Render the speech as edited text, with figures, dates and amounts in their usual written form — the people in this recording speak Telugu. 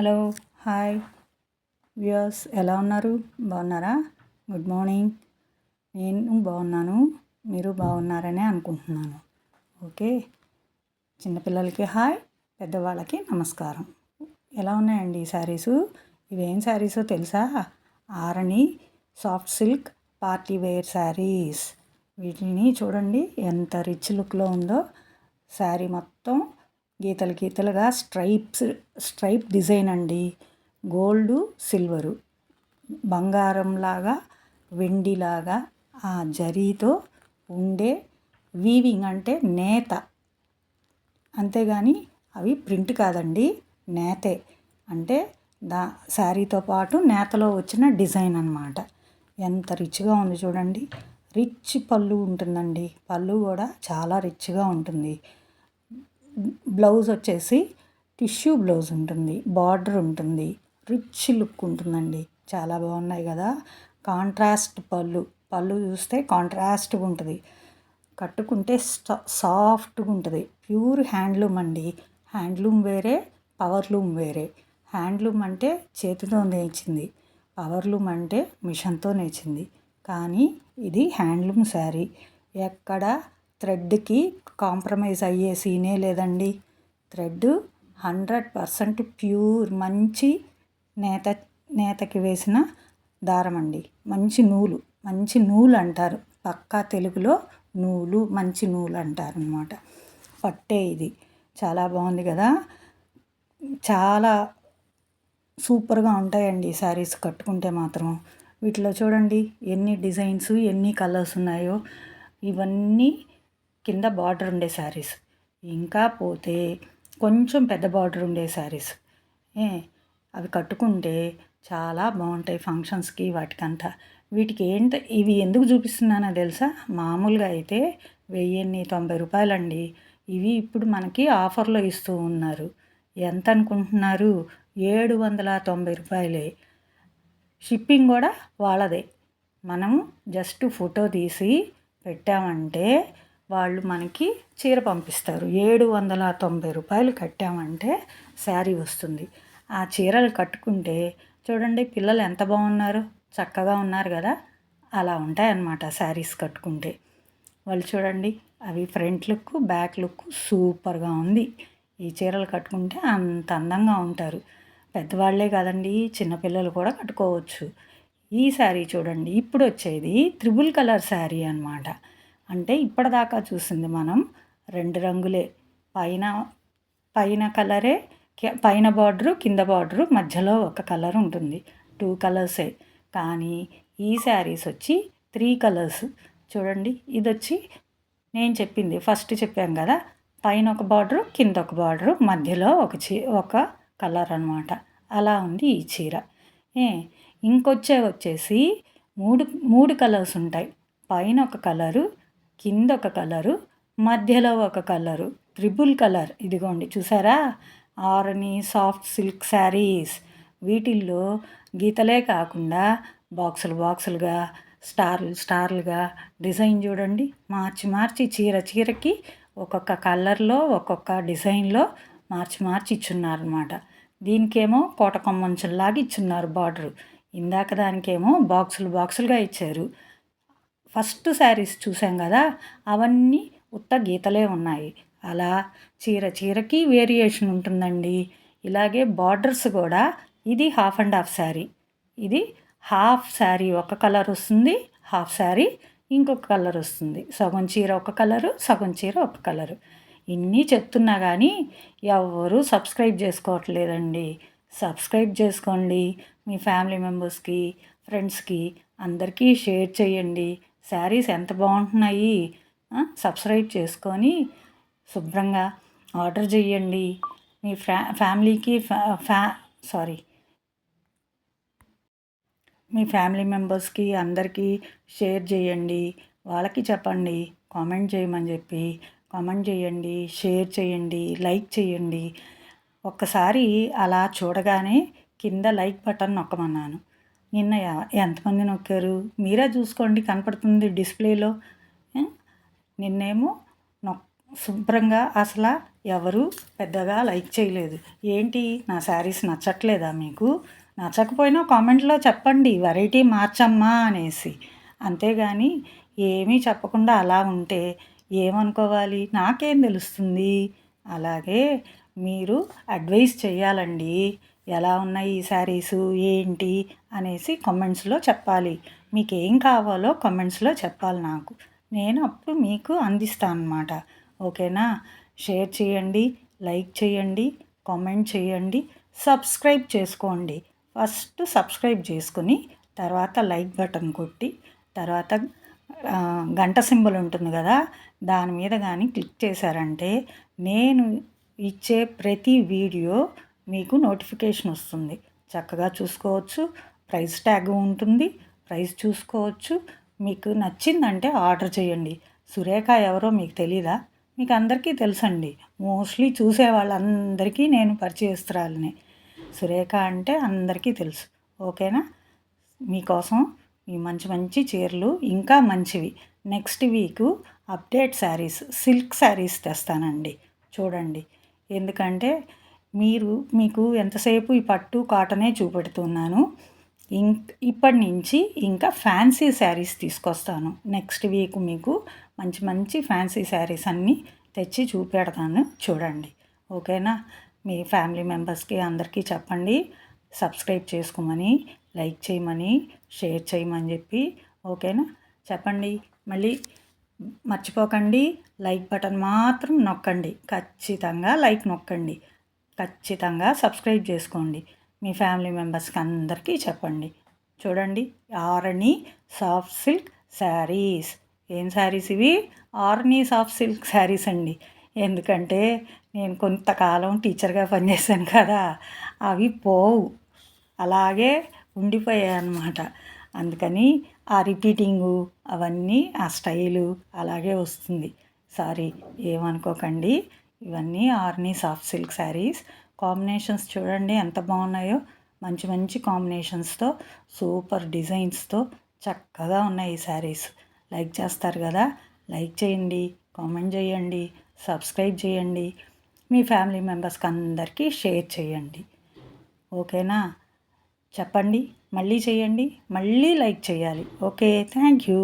హలో, హాయ్ వ్యూయర్స్, ఎలా ఉన్నారు? బాగున్నారా? Good morning. నేను బాగున్నాను, మీరు బాగున్నారనే అనుకుంటున్నాను. ఓకే, చిన్నపిల్లలకి హాయ్, పెద్దవాళ్ళకి నమస్కారం. ఎలా ఉన్నాయండి ఈ శారీసు? ఇవేం శారీసో తెలుసా? Arani soft silk party wear saris. వీటిని చూడండి ఎంత రిచ్ లుక్లో ఉందో. శారీ మొత్తం గీతలు గీతలుగా స్ట్రైప్ డిజైన్ అండి. గోల్డు సిల్వరు, బంగారంలాగా వెండిలాగా ఆ జరీతో ఉండే వీవింగ్, అంటే నేత. అంతేగాని అవి ప్రింట్ కాదండి, నేతే. అంటే శారీతో పాటు నేతలో వచ్చిన డిజైన్ అన్నమాట. ఎంత రిచ్గా ఉంది చూడండి. రిచ్ పళ్ళు ఉంటుందండి. పళ్ళు కూడా చాలా రిచ్గా ఉంటుంది. బ్లౌజ్ వచ్చేసి టిష్యూ బ్లౌజ్ ఉంటుంది, బార్డర్ ఉంటుంది, రిచ్ లుక్ ఉంటుందండి. చాలా బాగున్నాయి కదా. కాంట్రాస్ట్ పళ్ళు చూస్తే కాంట్రాస్ట్గా ఉంటుంది. కట్టుకుంటే సాఫ్ట్గా ఉంటుంది. ప్యూర్ హ్యాండ్లూమ్ అండి. హ్యాండ్లూమ్ వేరే, పవర్లూమ్ వేరే. హ్యాండ్లూమ్ అంటే చేతితో నేర్చింది, పవర్లూమ్ అంటే మిషన్తో నేర్చింది. కానీ ఇది హ్యాండ్లూమ్ శారీ. ఎక్కడ థ్రెడ్కి కాంప్రమైజ్ అయ్యే సీనే లేదండి. థ్రెడ్ 100% ప్యూర్, మంచి నేతకి వేసిన దారం అండి. మంచి నూలు అంటారు. పక్కా తెలుగులో నూలు, మంచి నూలు అంటారు అన్నమాట. పట్టే ఇది. చాలా బాగుంది కదా. చాలా సూపర్గా ఉంటాయండి శారీస్ కట్టుకుంటే మాత్రం. వీటిలో చూడండి ఎన్ని డిజైన్స్, ఎన్ని కలర్స్ ఉన్నాయో. ఇవన్నీ కింద బార్డర్ ఉండే శారీస్. ఇంకా పోతే కొంచెం పెద్ద బార్డర్ ఉండే శారీస్, అవి కట్టుకుంటే చాలా బాగుంటాయి ఫంక్షన్స్కి, వాటికంతా. ఇవి ఎందుకు చూపిస్తున్నానో తెలుసా? మామూలుగా అయితే 1090 రూపాయలండి. ఇవి ఇప్పుడు మనకి ఆఫర్లో ఇస్తూ ఉన్నారు. ఎంత అనుకుంటున్నారు? 790 రూపాయలే. షిప్పింగ్ కూడా వాళ్ళదే. మనం జస్ట్ ఫోటో తీసి పెట్టామంటే వాళ్ళు మనకి చీర పంపిస్తారు. 790 రూపాయలు కట్టామంటే శారీ వస్తుంది. ఆ చీరలు కట్టుకుంటే చూడండి పిల్లలు ఎంత బాగున్నారు, చక్కగా ఉన్నారు కదా. అలా ఉంటాయన్నమాట శారీస్ కట్టుకుంటే. వాళ్ళు చూడండి, అవి ఫ్రంట్ లుక్, బ్యాక్ లుక్ సూపర్గా ఉంది. ఈ చీరలు కట్టుకుంటే అంత అందంగా ఉంటారు. పెద్దవాళ్లే కాదండి, చిన్నపిల్లలు కూడా కట్టుకోవచ్చు. ఈ శారీ చూడండి, ఇప్పుడు వచ్చేది త్రిబుల్ కలర్ శారీ అన్నమాట. అంటే ఇప్పటిదాకా చూసింది మనం 2 రంగులే. పైన కలరే, పైన బార్డరు, కింద బార్డరు, మధ్యలో ఒక కలర్ ఉంటుంది. 2 కలర్సే. కానీ ఈ శారీస్ వచ్చి 3 కలర్స్. చూడండి, ఇది వచ్చి నేను చెప్పింది ఫస్ట్ చెప్పాం కదా, పైన ఒక బార్డరు, కింద ఒక బార్డరు, మధ్యలో ఒక కలర్ అన్నమాట. అలా ఉంది ఈ చీర. వచ్చేసి మూడు కలర్స్ ఉంటాయి. పైన ఒక కలరు, కింద ఒక కలరు, మధ్యలో ఒక కలరు, ట్రిపుల్ కలర్. ఇదిగోండి చూసారా? ఆరణి సాఫ్ట్ సిల్క్ శారీస్. వీటిల్లో గీతలే కాకుండా బాక్సులుగా, స్టార్లుగా డిజైన్ చూడండి. మార్చి చీరకి ఒక్కొక్క కలర్లో, ఒక్కొక్క డిజైన్లో మార్చి ఇచ్చున్నారనమాట. దీనికేమో కోటకొమ్మంచుల్లాగా ఇచ్చున్నారు బార్డరు. ఇందాక దానికేమో బాక్సులుగా ఇచ్చారు. ఫస్ట్ శారీస్ చూసాం కదా, అవన్నీ ఉత్త గీతలే ఉన్నాయి. అలా చీరకి వేరియేషన్ ఉంటుందండి. ఇలాగే బార్డర్స్ కూడా, ఇది హాఫ్ అండ్ హాఫ్ శారీ. ఇది హాఫ్ శారీ ఒక కలర్ వస్తుంది, హాఫ్ శారీ ఇంకొక కలర్ వస్తుంది. సగం చీర ఒక కలరు, సగం చీర ఒక కలరు. ఇన్ని చెప్తున్నా కానీ ఎవరు సబ్స్క్రైబ్ చేసుకోవట్లేదండి. సబ్స్క్రైబ్ చేసుకోండి. మీ ఫ్యామిలీ మెంబర్స్కి, ఫ్రెండ్స్కి అందరికీ షేర్ చేయండి. శారీస్ ఎంత బాగుంటున్నాయి. సబ్స్క్రైబ్ చేసుకొని శుభ్రంగా ఆర్డర్ చేయండి. మీ ఫ్యామిలీకి మీ ఫ్యామిలీ మెంబర్స్కి అందరికీ షేర్ చేయండి. వాళ్ళకి చెప్పండి కామెంట్ చేయమని చెప్పి. కామెంట్ చేయండి, షేర్ చేయండి, లైక్ చేయండి. ఒక్కసారి అలా చూడగానే కింద లైక్ బటన్ నొక్కమన్నాను. నిన్న ఎంతమంది నొక్కారు మీరే చూసుకోండి, కనపడుతుంది డిస్ప్లేలో. నిన్నేమో శుభ్రంగా అసలు ఎవరు పెద్దగా లైక్ చేయలేదు. ఏంటి నా శారీస్ నచ్చట్లేదా మీకు? నచ్చకపోయినా కామెంట్లో చెప్పండి వెరైటీ మార్చమ్మా అనేసి. అంతేగాని ఏమీ చెప్పకుండా అలా ఉంటే ఏమనుకోవాలి? నాకేం తెలుస్తుంది? అలాగే మీరు అడ్వైస్ చేయాలండి. ఎలా ఉన్నాయి ఈ శారీసు ఏంటి అనేసి కామెంట్స్లో చెప్పాలి. మీకేం కావాలో కామెంట్స్లో చెప్పాలి నాకు. నేను అప్పుడు మీకు అందిస్తాను అన్నమాట. ఓకేనా? షేర్ చేయండి, లైక్ చేయండి, కామెంట్ చేయండి, సబ్స్క్రైబ్ చేసుకోండి. ఫస్ట్ సబ్స్క్రైబ్ చేసుకుని తర్వాత లైక్ బటన్ కొట్టి తర్వాత గంట సింబల్ ఉంటుంది కదా, దాని మీద కానీ క్లిక్ చేశారంటే నేను ఇచ్చే ప్రతి వీడియో మీకు నోటిఫికేషన్ వస్తుంది. చక్కగా చూసుకోవచ్చు. ప్రైస్ ట్యాగ్ ఉంటుంది, ప్రైస్ చూసుకోవచ్చు. మీకు నచ్చిందంటే ఆర్డర్ చేయండి. సురేఖ ఎవరో మీకు తెలీదా? మీకు అందరికీ తెలుసండి. మోస్ట్లీ చూసే వాళ్ళందరికీ నేను పరిచయస్తురాలిని. సురేఖ అంటే అందరికీ తెలుసు. ఓకేనా? మీకోసం ఈ మంచి మంచి చీరలు ఇంకా మంచివి next week update saris silk saris తెస్తానండి. చూడండి. ఎందుకంటే మీకు ఎంతసేపు ఈ పట్టు కాటనే చూపెడుతున్నాను. ఇప్పటి నుంచి ఇంకా ఫ్యాన్సీ శారీస్ తీసుకొస్తాను. నెక్స్ట్ వీక్ మీకు మంచి మంచి ఫ్యాన్సీ శారీస్ అన్నీ తెచ్చి చూపెడతాను. చూడండి. ఓకేనా? మీ ఫ్యామిలీ మెంబర్స్కి అందరికీ చెప్పండి సబ్స్క్రైబ్ చేసుకోమని, లైక్ చేయమని, షేర్ చేయమని చెప్పి. ఓకేనా? చెప్పండి. మళ్ళీ మర్చిపోకండి లైక్ బటన్ మాత్రం నొక్కండి. ఖచ్చితంగా లైక్ నొక్కండి. ఖచ్చితంగా సబ్స్క్రైబ్ చేసుకోండి. మీ ఫ్యామిలీ మెంబర్స్కి అందరికీ చెప్పండి. చూడండి. ఆరణి సాఫ్ట్ సిల్క్ శారీస్. ఏం శారీస్ ఇవి? ఆరణి సాఫ్ట్ సిల్క్ శారీస్ అండి. ఎందుకంటే నేను కొంతకాలం టీచర్గా పనిచేశాను కదా, అవి పోవు, అలాగే ఉండిపోయాయి అన్నమాట. అందుకని ఆ రిపీటింగు అవన్నీ ఆ స్టైలు అలాగే వస్తుంది. సారీ, ఏమనుకోకండి. ఇవన్నీ ఆర్నీ సాఫ్ట్ సిల్క్ శారీస్. కాంబినేషన్స్ చూడండి ఎంత బాగున్నాయో. మంచి మంచి కాంబినేషన్స్తో సూపర్ డిజైన్స్తో చక్కగా ఉన్నాయి ఈ శారీస్. లైక్ చేస్తారు కదా, లైక్ చేయండి, కామెంట్ చేయండి, సబ్స్క్రైబ్ చేయండి. మీ ఫ్యామిలీ మెంబర్స్కి అందరికీ షేర్ చేయండి. ఓకేనా? చెప్పండి. మళ్ళీ చేయండి, మళ్ళీ లైక్ చేయాలి. Okay, thank you.